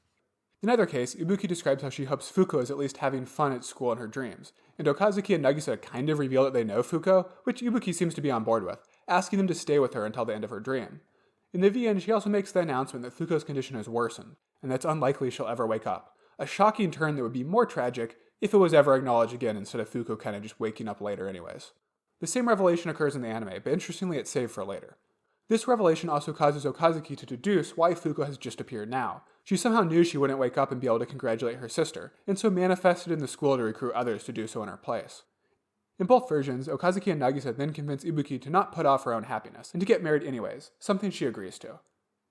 In either case, Ibuki describes how she hopes Fuko is at least having fun at school in her dreams, and Okazuki and Nagisa kind of reveal that they know Fuko, which Ibuki seems to be on board with, asking them to stay with her until the end of her dream. In the VN, she also makes the announcement that Fuko's condition has worsened, and that it's unlikely she'll ever wake up, a shocking turn that would be more tragic if it was ever acknowledged again instead of Fuko kind of just waking up later anyways. The same revelation occurs in the anime, but interestingly it's saved for later. This revelation also causes Okazuki to deduce why Fuko has just appeared now. She somehow knew she wouldn't wake up and be able to congratulate her sister, and so manifested in the school to recruit others to do so in her place. In both versions, Okazuki and Nagisa then convince Ibuki to not put off her own happiness, and to get married anyways, something she agrees to.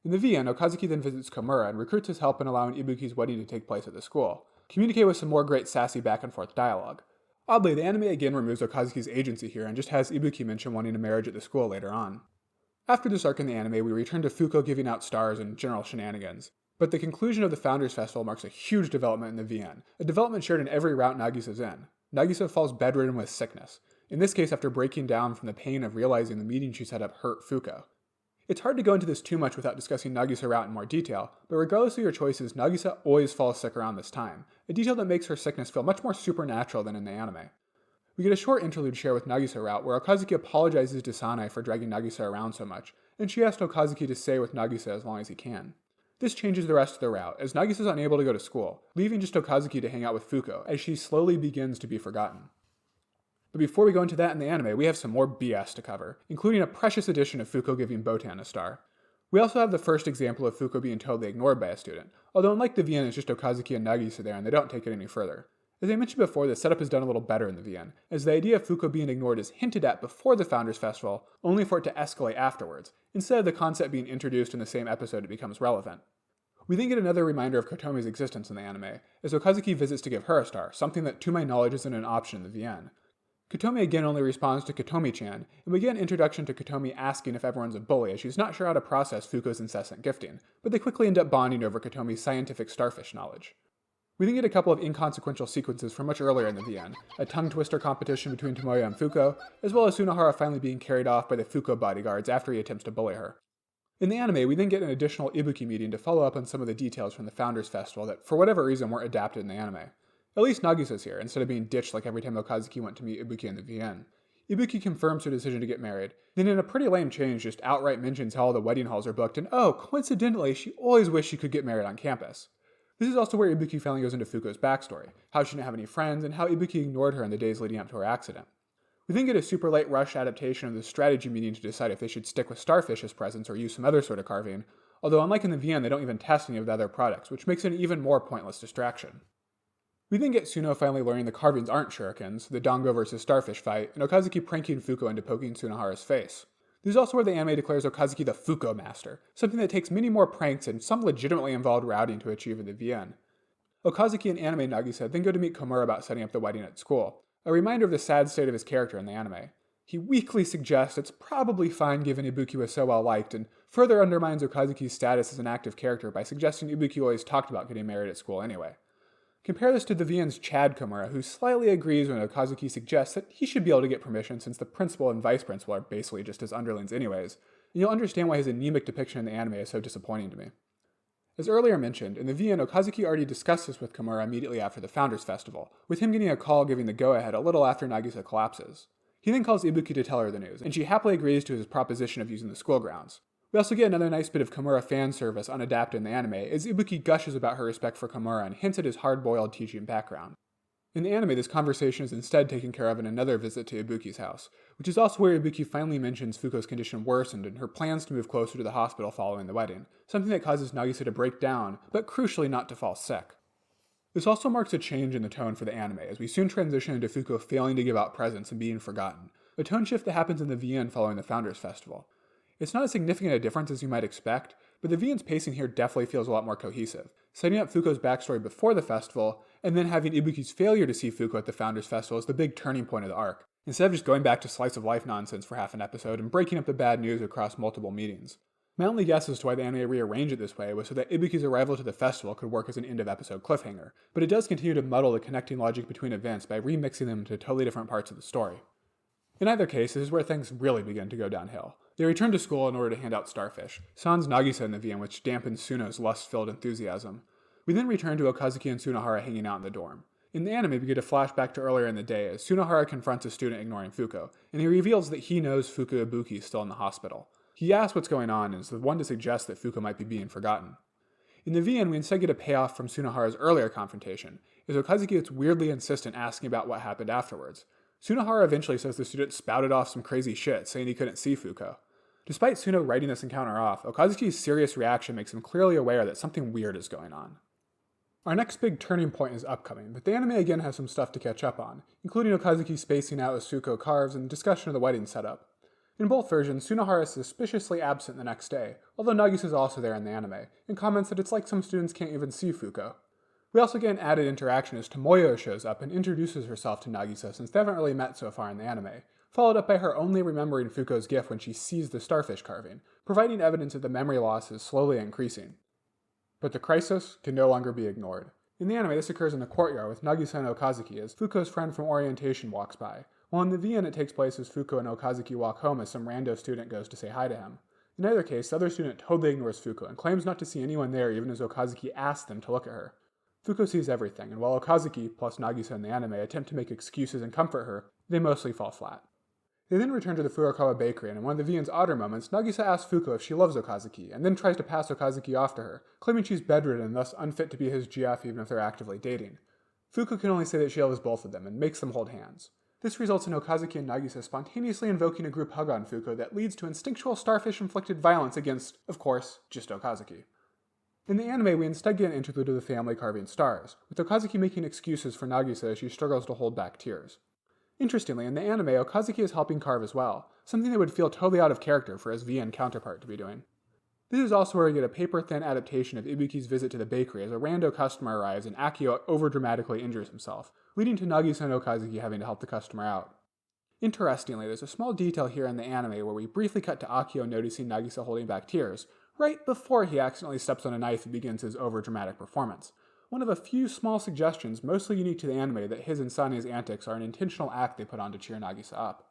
In the VN, Okazuki then visits Komura and recruits his help in allowing Ibuki's wedding to take place at the school, communicate with some more great sassy back and forth dialogue. Oddly, the anime again removes Okazuki's agency here and just has Ibuki mention wanting a marriage at the school later on. After this arc in the anime, we return to Fuko giving out stars and general shenanigans. But the conclusion of the Founders Festival marks a huge development in the VN, a development shared in every route Nagisa's in. Nagisa falls bedridden with sickness, in this case after breaking down from the pain of realizing the meeting she set up hurt Fuko. It's hard to go into this too much without discussing Nagisa route in more detail, but regardless of your choices, Nagisa always falls sick around this time, a detail that makes her sickness feel much more supernatural than in the anime. We get a short interlude share with Nagisa route where Okazuki apologizes to Sanae for dragging Nagisa around so much, and she asks Okazuki to stay with Nagisa as long as he can. This changes the rest of the route, as Nagisa is unable to go to school, leaving just Okazuki to hang out with Fuko, as she slowly begins to be forgotten. But before we go into that in the anime, we have some more BS to cover, including a precious addition of Fuko giving Botan a star. We also have the first example of Fuko being totally ignored by a student, although unlike the VN, it's just Okazuki and Nagisa there and they don't take it any further. As I mentioned before, the setup is done a little better in the VN, as the idea of Fuko being ignored is hinted at before the Founders Festival, only for it to escalate afterwards, instead of the concept being introduced in the same episode it becomes relevant. We then get another reminder of Kotomi's existence in the anime, as Okazuki visits to give her a star, something that to my knowledge isn't an option in the VN. Kotomi again only responds to Kotomi-chan, and we get an introduction to Kotomi asking if everyone's a bully as she's not sure how to process Fuko's incessant gifting, but they quickly end up bonding over Kotomi's scientific starfish knowledge. We then get a couple of inconsequential sequences from much earlier in the VN, a tongue-twister competition between Tomoya and Fuko, as well as Sunohara finally being carried off by the Fuko bodyguards after he attempts to bully her. In the anime, we then get an additional Ibuki meeting to follow up on some of the details from the Founders Festival that, for whatever reason, weren't adapted in the anime. At least Nagisa's here, instead of being ditched like every time Okazuki went to meet Ibuki in the VN. Ibuki confirms her decision to get married, then in a pretty lame change just outright mentions how all the wedding halls are booked, and oh, coincidentally, she always wished she could get married on campus. This is also where Ibuki finally goes into Fuko's backstory, how she didn't have any friends, and how Ibuki ignored her in the days leading up to her accident. We then get a super late rush adaptation of the strategy meeting to decide if they should stick with Starfish's presence or use some other sort of carving, although unlike in the VN, they don't even test any of the other products, which makes it an even more pointless distraction. We then get Suno finally learning the carvings aren't shurikens, the Dango vs Starfish fight, and Okazuki pranking Fuko into poking Sunohara's face. This is also where the anime declares Okazuki the Fuko Master, something that takes many more pranks and some legitimately involved routing to achieve in the VN. Okazuki and anime Nagisa then go to meet Komura about setting up the wedding at school, a reminder of the sad state of his character in the anime. He weakly suggests it's probably fine given Ibuki was so well liked, and further undermines Okazuki's status as an active character by suggesting Ibuki always talked about getting married at school anyway. Compare this to the VN's Chad Komura, who slightly agrees when Okazuki suggests that he should be able to get permission since the principal and vice principal are basically just his underlings anyways, and you'll understand why his anemic depiction in the anime is so disappointing to me. As earlier mentioned, in the VN, Okazuki already discussed this with Komura immediately after the Founders Festival, with him getting a call giving the go-ahead a little after Nagisa collapses. He then calls Ibuki to tell her the news, and she happily agrees to his proposition of using the school grounds. We also get another nice bit of Komura fan service unadapted in the anime, as Ibuki gushes about her respect for Komura and hints at his hard-boiled teaching background. In the anime, this conversation is instead taken care of in another visit to Ibuki's house, which is also where Ibuki finally mentions Fuko's condition worsened and her plans to move closer to the hospital following the wedding, something that causes Nagisa to break down, but crucially not to fall sick. This also marks a change in the tone for the anime, as we soon transition into Fuko failing to give out presents and being forgotten, a tone shift that happens in the VN following the Founders Festival. It's not as significant a difference as you might expect, but the VN's pacing here definitely feels a lot more cohesive, setting up Fuko's backstory before the festival, and then having Ibuki's failure to see Fuko at the Founders Festival as the big turning point of the arc, instead of just going back to slice of life nonsense for half an episode and breaking up the bad news across multiple meetings. My only guess as to why the anime rearranged it this way was so that Ibuki's arrival to the festival could work as an end-of-episode cliffhanger, but it does continue to muddle the connecting logic between events by remixing them into totally different parts of the story. In either case, this is where things really begin to go downhill. They return to school in order to hand out Starfish, sans Nagisa in the VN, which dampens Suno's lust-filled enthusiasm. We then return to Okazuki and Sunohara hanging out in the dorm. In the anime, we get a flashback to earlier in the day as Sunohara confronts a student ignoring Fuko, and he reveals that he knows Fuko Ibuki is still in the hospital. He asks what's going on and is the one to suggest that Fuko might be being forgotten. In the VN, we instead get a payoff from Sunohara's earlier confrontation, as Okazuki gets weirdly insistent asking about what happened afterwards. Sunohara eventually says the student spouted off some crazy shit, saying he couldn't see Fuko. Despite Suno writing this encounter off, Okazuki's serious reaction makes him clearly aware that something weird is going on. Our next big turning point is upcoming, but the anime again has some stuff to catch up on, including Okazuki spacing out as Fuko carves and discussion of the wedding setup. In both versions, Sunohara is suspiciously absent the next day, although Nagisa is also there in the anime, and comments that it's like some students can't even see Fuko. We also get an added interaction as Tomoyo shows up and introduces herself to Nagisa since they haven't really met so far in the anime, followed up by her only remembering Fuko's gift when she sees the starfish carving, providing evidence that the memory loss is slowly increasing. But the crisis can no longer be ignored. In the anime, this occurs in the courtyard with Nagisa and Okazuki as Fuko's friend from orientation walks by, while in the VN it takes place as Fuko and Okazuki walk home as some rando student goes to say hi to him. In either case, the other student totally ignores Fuko and claims not to see anyone there even as Okazuki asks them to look at her. Fuko sees everything, and while Okazuki, plus Nagisa in the anime, attempt to make excuses and comfort her, they mostly fall flat. They then return to the Furukawa bakery, and in one of the VN's odder moments, Nagisa asks Fuko if she loves Okazuki, and then tries to pass Okazuki off to her, claiming she's bedridden and thus unfit to be his GF even if they're actively dating. Fuko can only say that she loves both of them, and makes them hold hands. This results in Okazuki and Nagisa spontaneously invoking a group hug on Fuko that leads to instinctual starfish-inflicted violence against, of course, just Okazuki. In the anime, we instead get an interlude of the family carving stars, with Okazuki making excuses for Nagisa as she struggles to hold back tears. Interestingly, in the anime, Okazuki is helping carve as well, something that would feel totally out of character for his VN counterpart to be doing. This is also where we get a paper-thin adaptation of Ibuki's visit to the bakery as a rando customer arrives and Akio overdramatically injures himself, leading to Nagisa and Okazuki having to help the customer out. Interestingly, there's a small detail here in the anime where we briefly cut to Akio noticing Nagisa holding back tears, right before he accidentally steps on a knife and begins his overdramatic performance. One of a few small suggestions mostly unique to the anime that his and Sane's antics are an intentional act they put on to cheer Nagisa up.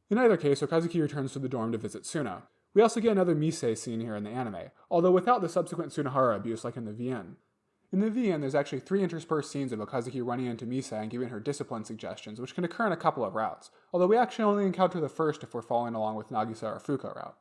In either case, Okazuki returns to the dorm to visit Suno. We also get another Mise scene here in the anime, although without the subsequent Sunohara abuse like in the VN. In the VN, there's actually 3 interspersed scenes of Okazuki running into Mise and giving her discipline suggestions, which can occur in a couple of routes, although we actually only encounter the first if we're following along with Nagisa or Fuko route.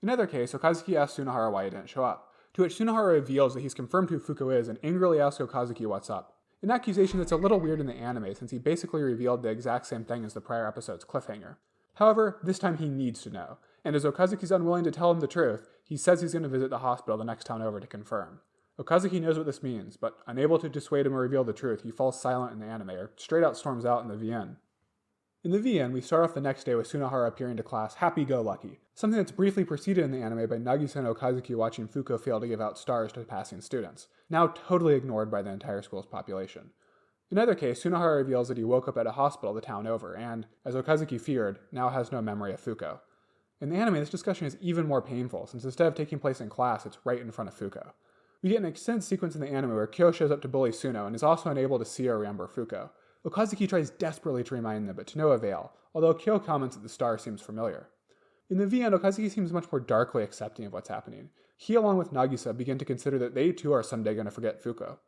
In either case, Okazuki asks Sunohara why he didn't show up, to which Sunohara reveals that he's confirmed who Fuko is and angrily asks Okazuki what's up. An accusation that's a little weird in the anime since he basically revealed the exact same thing as the prior episode's cliffhanger. However, this time he needs to know, and as Okazuki's unwilling to tell him the truth, he says he's going to visit the hospital the next town over to confirm. Okazuki knows what this means, but unable to dissuade him or reveal the truth, he falls silent in the anime or straight out storms out in the VN. In the VN, we start off the next day with Sunohara appearing to class happy-go-lucky, something that's briefly preceded in the anime by Nagisa and Okazuki watching Fuko fail to give out stars to passing students, now totally ignored by the entire school's population. In either case, Sunohara reveals that he woke up at a hospital the town over, and, as Okazuki feared, now has no memory of Fuko. In the anime, this discussion is even more painful, since instead of taking place in class, it's right in front of Fuko. We get an extended sequence in the anime where Kyo shows up to bully Suno and is also unable to see or remember Fuko. Okazuki tries desperately to remind them, but to no avail, although Kyo comments that the star seems familiar. In the VN, Okazuki seems much more darkly accepting of what's happening. He, along with Nagisa, begin to consider that they too are someday going to forget Fuko.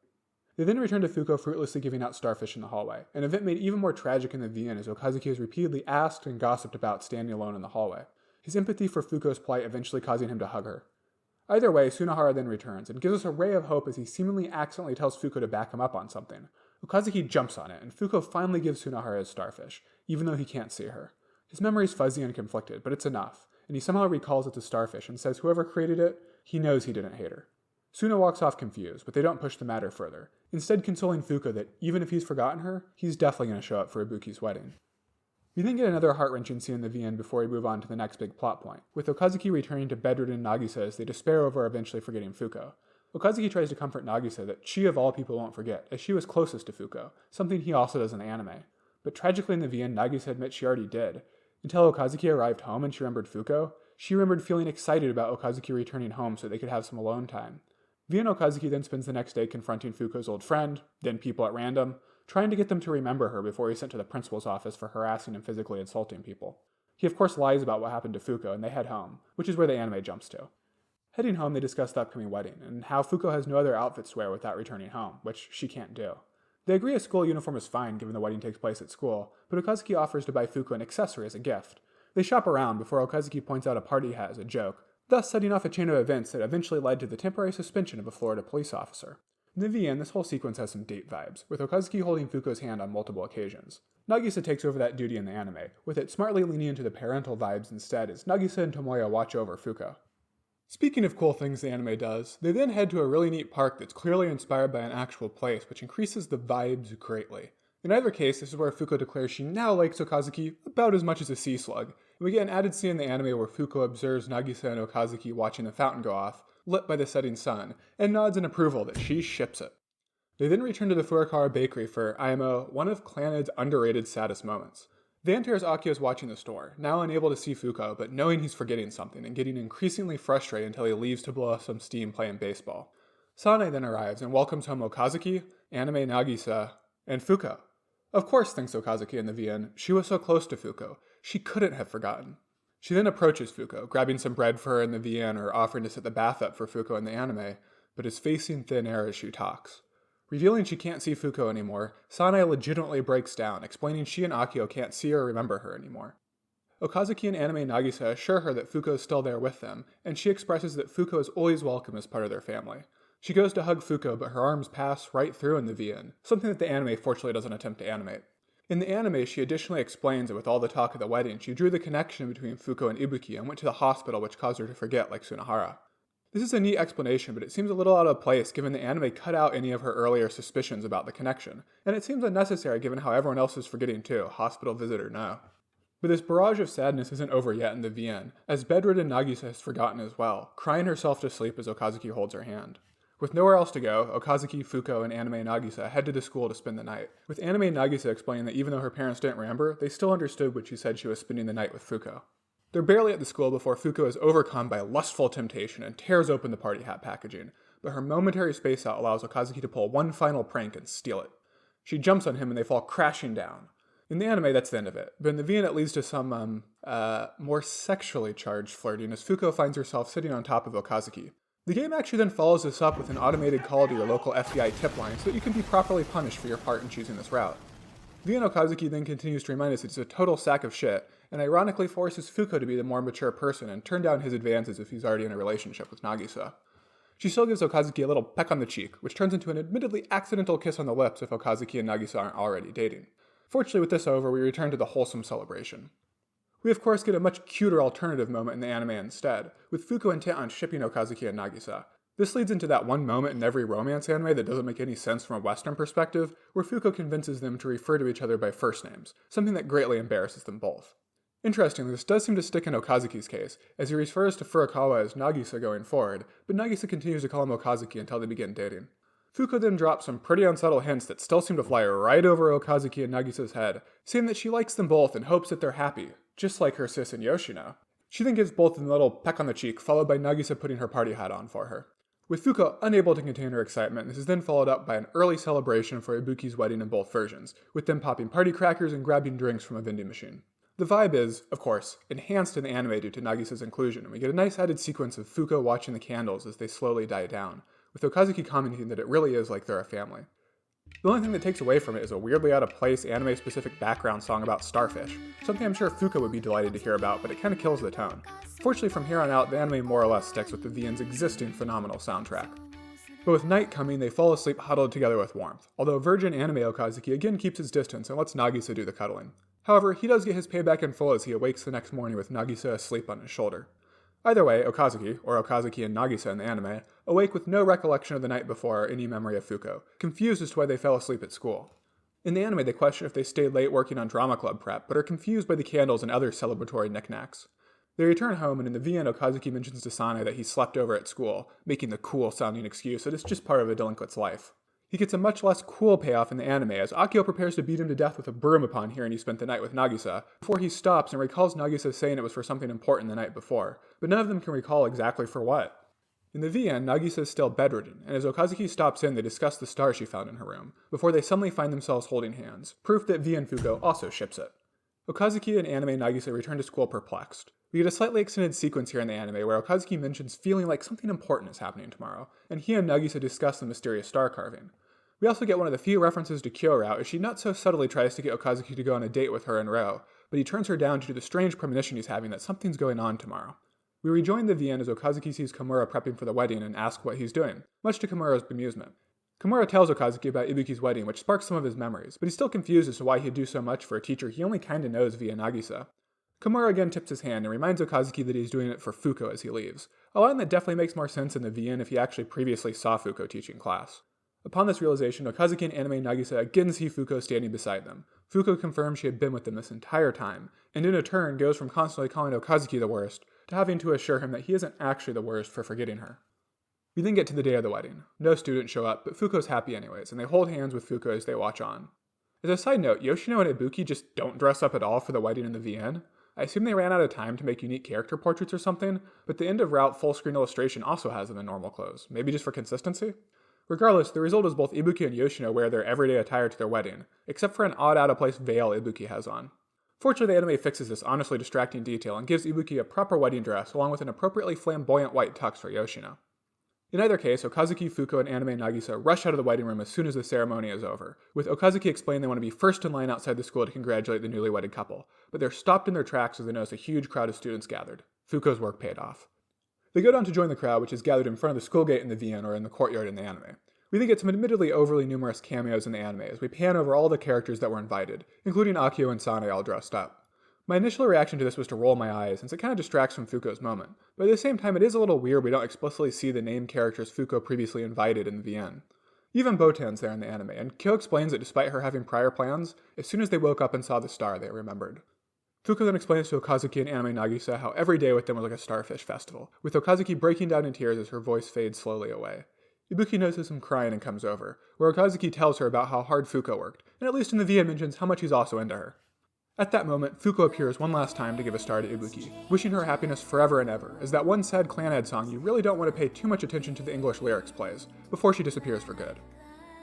They then return to Fuko fruitlessly giving out Starfish in the hallway, an event made even more tragic in the VN as Okazuki is repeatedly asked and gossiped about standing alone in the hallway, his empathy for Fuko's plight eventually causing him to hug her. Either way, Sunohara then returns and gives us a ray of hope as he seemingly accidentally tells Fuko to back him up on something. Okazuki jumps on it, and Fuko finally gives Sunohara his Starfish, even though he can't see her. His memory's fuzzy and conflicted, but it's enough, and he somehow recalls it's a starfish and says whoever created it, he knows he didn't hate her. Suno walks off confused, but they don't push the matter further, instead consoling Fuko that even if he's forgotten her, he's definitely going to show up for Ibuki's wedding. We then get another heart-wrenching scene in the VN before we move on to the next big plot point, with Okazuki returning to bedridden Nagisa as they despair over eventually forgetting Fuko. Okazuki tries to comfort Nagisa that she of all people won't forget, as she was closest to Fuko, something he also does in the anime. But tragically in the VN, Nagisa admits she already did. Until Okazuki arrived home and she remembered Fuko, she remembered feeling excited about Okazuki returning home so they could have some alone time. VN Okazuki then spends the next day confronting Fuko's old friend, then people at random, trying to get them to remember her before he's sent to the principal's office for harassing and physically insulting people. He of course lies about what happened to Fuko and they head home, which is where the anime jumps to. Heading home, they discuss the upcoming wedding, and how Fuko has no other outfits to wear without returning home, which she can't do. They agree a school uniform is fine given the wedding takes place at school, but Okazuki offers to buy Fuko an accessory as a gift. They shop around before Okazuki points out a party hat as a joke, thus setting off a chain of events that eventually led to the temporary suspension of a Florida police officer. In the VN, this whole sequence has some date vibes, with Okazuki holding Fuko's hand on multiple occasions. Nagisa takes over that duty in the anime, with it smartly leaning into the parental vibes instead as Nagisa and Tomoya watch over Fuko. Speaking of cool things the anime does, they then head to a really neat park that's clearly inspired by an actual place, which increases the vibes greatly. In either case, this is where Fuko declares she now likes Okazuki about as much as a sea slug, and we get an added scene in the anime where Fuko observes Nagisa and Okazuki watching the fountain go off, lit by the setting sun, and nods in approval that she ships it. They then return to the Furukawa bakery for IMO, one of Clannad's underrated saddest moments. They enter as Akio is watching the store, now unable to see Fuko, but knowing he's forgetting something and getting increasingly frustrated until he leaves to blow off some steam playing baseball. Sanae then arrives and welcomes home Okazuki, Anime Nagisa, and Fuko. Of course, thinks Okazuki in the VN, she was so close to Fuko, she couldn't have forgotten. She then approaches Fuko, grabbing some bread for her in the VN or offering to set the bath up for Fuko in the anime, but is facing thin air as she talks. Revealing she can't see Fuko anymore, Sanae legitimately breaks down, explaining she and Akio can't see or remember her anymore. Okazuki and Anime Nagisa assure her that Fuko is still there with them, and she expresses that Fuko is always welcome as part of their family. She goes to hug Fuko, but her arms pass right through in the VN, something that the anime fortunately doesn't attempt to animate. In the anime, she additionally explains that with all the talk of the wedding, she drew the connection between Fuko and Ibuki and went to the hospital, which caused her to forget like Sunohara. This is a neat explanation, but it seems a little out of place given the anime cut out any of her earlier suspicions about the connection, and it seems unnecessary given how everyone else is forgetting too, hospital visit or no. But this barrage of sadness isn't over yet in the VN, as bedridden Nagisa has forgotten as well, crying herself to sleep as Okazuki holds her hand. With nowhere else to go, Okazuki, Fuko, and Anime Nagisa head to the school to spend the night, with Anime Nagisa explaining that even though her parents didn't remember, they still understood when she said she was spending the night with Fuko. They're barely at the school before Fuko is overcome by lustful temptation and tears open the party hat packaging, but her momentary space out allows Okazuki to pull one final prank and steal it. She jumps on him and they fall crashing down. In the anime, that's the end of it, but in the VN it leads to some, more sexually charged flirting as Fuko finds herself sitting on top of Okazuki. The game actually then follows this up with an automated call to your local FBI tip line so that you can be properly punished for your part in choosing this route. VN Okazuki then continues to remind us it's a total sack of shit, and ironically forces Fuko to be the more mature person and turn down his advances if he's already in a relationship with Nagisa. She still gives Okazuki a little peck on the cheek, which turns into an admittedly accidental kiss on the lips if Okazuki and Nagisa aren't already dating. Fortunately, with this over, we return to the wholesome celebration. We of course get a much cuter alternative moment in the anime instead, with Fuko intent on shipping Okazuki and Nagisa. This leads into that one moment in every romance anime that doesn't make any sense from a Western perspective, where Fuko convinces them to refer to each other by first names, something that greatly embarrasses them both. Interestingly, this does seem to stick in Okazuki's case, as he refers to Furukawa as Nagisa going forward, but Nagisa continues to call him Okazuki until they begin dating. Fuko then drops some pretty unsubtle hints that still seem to fly right over Okazuki and Nagisa's head, saying that she likes them both and hopes that they're happy, just like her sis and Yoshino. She then gives both of them a little peck on the cheek, followed by Nagisa putting her party hat on for her. With Fuko unable to contain her excitement, this is then followed up by an early celebration for Ibuki's wedding in both versions, with them popping party crackers and grabbing drinks from a vending machine. The vibe is, of course, enhanced in the anime due to Nagisa's inclusion, and we get a nice added sequence of Fuko watching the candles as they slowly die down, with Okazuki commenting that it really is like they're a family. The only thing that takes away from it is a weirdly out-of-place anime-specific background song about Starfish, something I'm sure Fuko would be delighted to hear about, but it kinda kills the tone. Fortunately, from here on out, the anime more or less sticks with the VN's existing phenomenal soundtrack. But with night coming, they fall asleep huddled together with warmth, although virgin anime Okazuki again keeps his distance and lets Nagisa do the cuddling. However, he does get his payback in full as he awakes the next morning with Nagisa asleep on his shoulder. Either way, Okazuki, or Okazuki and Nagisa in the anime, awake with no recollection of the night before or any memory of Fuko, confused as to why they fell asleep at school. In the anime, they question if they stayed late working on drama club prep, but are confused by the candles and other celebratory knickknacks. They return home, and in the VN, Okazuki mentions to Sane that he slept over at school, making the cool-sounding excuse that it's just part of a delinquent's life. He gets a much less cool payoff in the anime as Akio prepares to beat him to death with a broom upon hearing he spent the night with Nagisa, before he stops and recalls Nagisa saying it was for something important the night before, but none of them can recall exactly for what. In the VN, Nagisa is still bedridden, and as Okazuki stops in, they discuss the star she found in her room, before they suddenly find themselves holding hands, proof that VN Fuko also ships it. Okazuki and anime Nagisa return to school perplexed. We get a slightly extended sequence here in the anime where Okazuki mentions feeling like something important is happening tomorrow, and he and Nagisa discuss the mysterious star carving. We also get one of the few references to KyoAni as she not so subtly tries to get Okazuki to go on a date with her and Ro, but he turns her down due to the strange premonition he's having that something's going on tomorrow. We rejoin the VN as Okazuki sees Komura prepping for the wedding and asks what he's doing, much to Komura's bemusement. Komura tells Okazuki about Ibuki's wedding, which sparks some of his memories, but he's still confused as to why he'd do so much for a teacher he only kinda knows via Nagisa. Komura again tips his hand and reminds Okazuki that he's doing it for Fuko as he leaves, a line that definitely makes more sense in the VN if he actually previously saw Fuko teaching class. Upon this realization, Okazuki and anime Nagisa again see Fuko standing beside them. Fuko confirms she had been with them this entire time, and in a turn goes from constantly calling Okazuki the worst, to having to assure him that he isn't actually the worst for forgetting her. We then get to the day of the wedding. No students show up, but Fuko's happy anyways, and they hold hands with Fuko as they watch on. As a side note, Yoshino and Ibuki just don't dress up at all for the wedding in the VN. I assume they ran out of time to make unique character portraits or something, but the end of route full screen illustration also has them in normal clothes, maybe just for consistency? Regardless, the result is both Ibuki and Yoshino wear their everyday attire to their wedding, except for an odd out-of-place veil Ibuki has on. Fortunately, the anime fixes this honestly distracting detail and gives Ibuki a proper wedding dress along with an appropriately flamboyant white tux for Yoshino. In either case, Okazuki, Fuko, and anime Nagisa rush out of the wedding room as soon as the ceremony is over, with Okazuki explaining they want to be first in line outside the school to congratulate the newly wedded couple, but they're stopped in their tracks as they notice a huge crowd of students gathered. Fuko's work paid off. They go down to join the crowd, which is gathered in front of the school gate in the VN or in the courtyard in the anime. We then get some admittedly overly numerous cameos in the anime as we pan over all the characters that were invited, including Akio and Sane all dressed up. My initial reaction to this was to roll my eyes, since it kind of distracts from Fuko's moment, but at the same time it is a little weird we don't explicitly see the named characters Fuko previously invited in the VN. Even Botan's there in the anime, and Kyo explains that despite her having prior plans, as soon as they woke up and saw the star, they remembered. Fuko then explains to Okazuki and anime Nagisa how every day with them was like a Starfish festival, with Okazuki breaking down in tears as her voice fades slowly away. Ibuki notices him crying and comes over, where Okazuki tells her about how hard Fuko worked, and at least in the VN mentions how much he's also into her. At that moment, Fuko appears one last time to give a star to Ibuki, wishing her happiness forever and ever, as that one sad Clannad song you really don't want to pay too much attention to the English lyrics plays, before she disappears for good.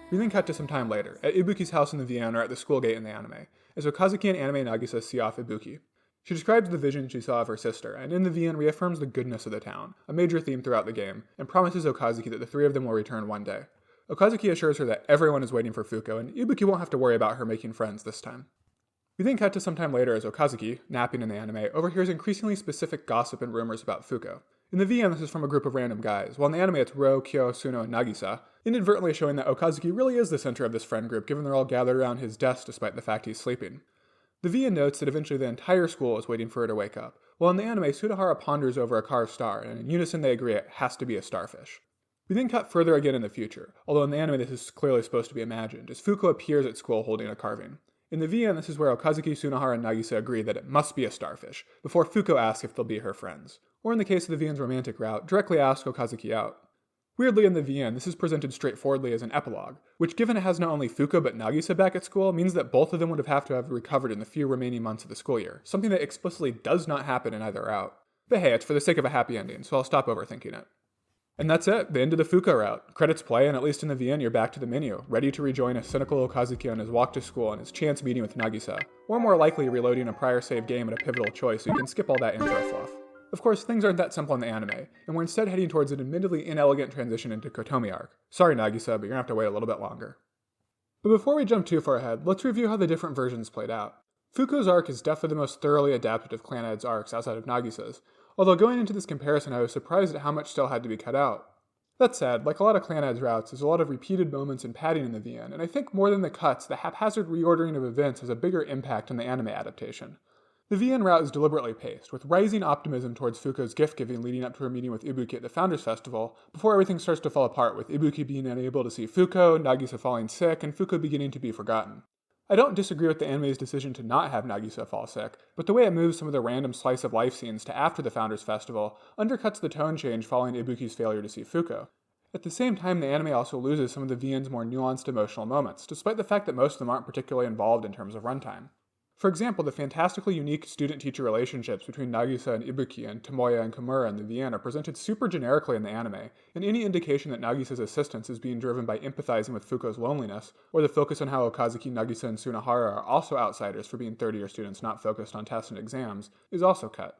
We then cut to some time later, at Ibuki's house in the VN or at the school gate in the anime, as Okazuki and anime Nagisa see off Ibuki. She describes the vision she saw of her sister, and in the VN reaffirms the goodness of the town, a major theme throughout the game, and promises Okazuki that the three of them will return one day. Okazuki assures her that everyone is waiting for Fuko, and Ibuki won't have to worry about her making friends this time. We then cut to some time later as Okazuki, napping in the anime, overhears increasingly specific gossip and rumors about Fuko. In the VN, this is from a group of random guys, while in the anime it's Ro, Kyo, Suno, and Nagisa, inadvertently showing that Okazuki really is the center of this friend group given they're all gathered around his desk despite the fact he's sleeping. The VN notes that eventually the entire school is waiting for her to wake up, while in the anime Sunohara ponders over a carved star, and in unison they agree it has to be a starfish. We then cut further again in the future, although in the anime this is clearly supposed to be imagined, as Fuko appears at school holding a carving. In the VN, this is where Okazuki, Sunohara, and Nagisa agree that it must be a starfish, before Fuko asks if they'll be her friends. Or in the case of the VN's romantic route, directly ask Okazuki out. Weirdly, in the VN, this is presented straightforwardly as an epilogue, which given it has not only Fuko but Nagisa back at school, means that both of them would have to have recovered in the few remaining months of the school year, something that explicitly does not happen in either route. But hey, it's for the sake of a happy ending, so I'll stop overthinking it. And that's it, the end of the Fuko route. Credits play, and at least in the VN, you're back to the menu, ready to rejoin a cynical Okazuki on his walk to school and his chance meeting with Nagisa, or more likely reloading a prior save game at a pivotal choice so you can skip all that intro fluff. Of course, things aren't that simple in the anime, and we're instead heading towards an admittedly inelegant transition into Kotomi arc. Sorry Nagisa, but you're gonna have to wait a little bit longer. But before we jump too far ahead, let's review how the different versions played out. Fuko's arc is definitely the most thoroughly adapted of Clannad's arcs outside of Nagisa's, although going into this comparison I was surprised at how much still had to be cut out. That said, like a lot of Clannad's routes, there's a lot of repeated moments and padding in the VN, and I think more than the cuts, the haphazard reordering of events has a bigger impact on the anime adaptation. The VN route is deliberately paced, with rising optimism towards Fuko's gift-giving leading up to her meeting with Ibuki at the Founders Festival, before everything starts to fall apart with Ibuki being unable to see Fuko, Nagisa falling sick, and Fuko beginning to be forgotten. I don't disagree with the anime's decision to not have Nagisa fall sick, but the way it moves some of the random slice-of-life scenes to after the Founders Festival undercuts the tone change following Ibuki's failure to see Fuko. At the same time, the anime also loses some of the VN's more nuanced emotional moments, despite the fact that most of them aren't particularly involved in terms of runtime. For example, the fantastically unique student-teacher relationships between Nagisa and Ibuki and Tomoya and Komura in the VN are presented super generically in the anime, and any indication that Nagisa's assistance is being driven by empathizing with Fuko's loneliness, or the focus on how Okazuki, Nagisa, and Sunohara are also outsiders for being third-year students not focused on tests and exams, is also cut.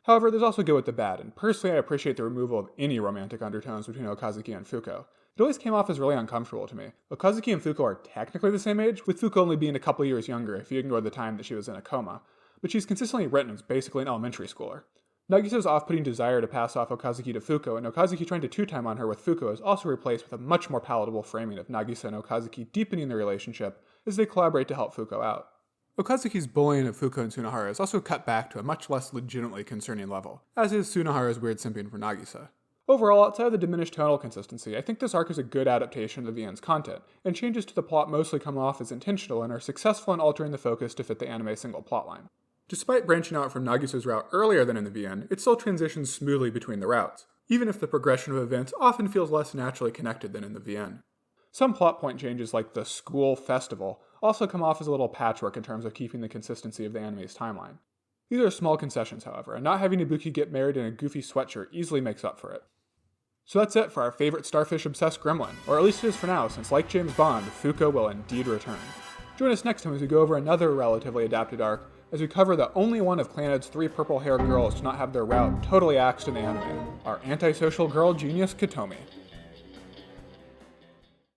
However, there's also good with the bad, and personally I appreciate the removal of any romantic undertones between Okazuki and Fuko. It always came off as really uncomfortable to me. Okazuki and Fuko are technically the same age, with Fuko only being a couple years younger if you ignore the time that she was in a coma, but she's consistently written as basically an elementary schooler. Nagisa's off-putting desire to pass off Okazuki to Fuko, and Okazuki trying to two-time on her with Fuko is also replaced with a much more palatable framing of Nagisa and Okazuki deepening their relationship as they collaborate to help Fuko out. Okazuki's bullying of Fuko and Sunohara is also cut back to a much less legitimately concerning level, as is Sunohara's weird simping for Nagisa. Overall, outside of the diminished tonal consistency, I think this arc is a good adaptation of the VN's content, and changes to the plot mostly come off as intentional and are successful in altering the focus to fit the anime's single plotline. Despite branching out from Nagisa's route earlier than in the VN, it still transitions smoothly between the routes, even if the progression of events often feels less naturally connected than in the VN. Some plot point changes like the school festival also come off as a little patchwork in terms of keeping the consistency of the anime's timeline. These are small concessions, however, and not having Ibuki get married in a goofy sweatshirt easily makes up for it. So that's it for our favorite starfish-obsessed gremlin, or at least it is for now, since like James Bond, Fuko will indeed return. Join us next time as we go over another relatively adapted arc, as we cover the only one of Clannad's 3 purple-haired girls to not have their route totally axed in the anime, our antisocial girl genius Kotomi.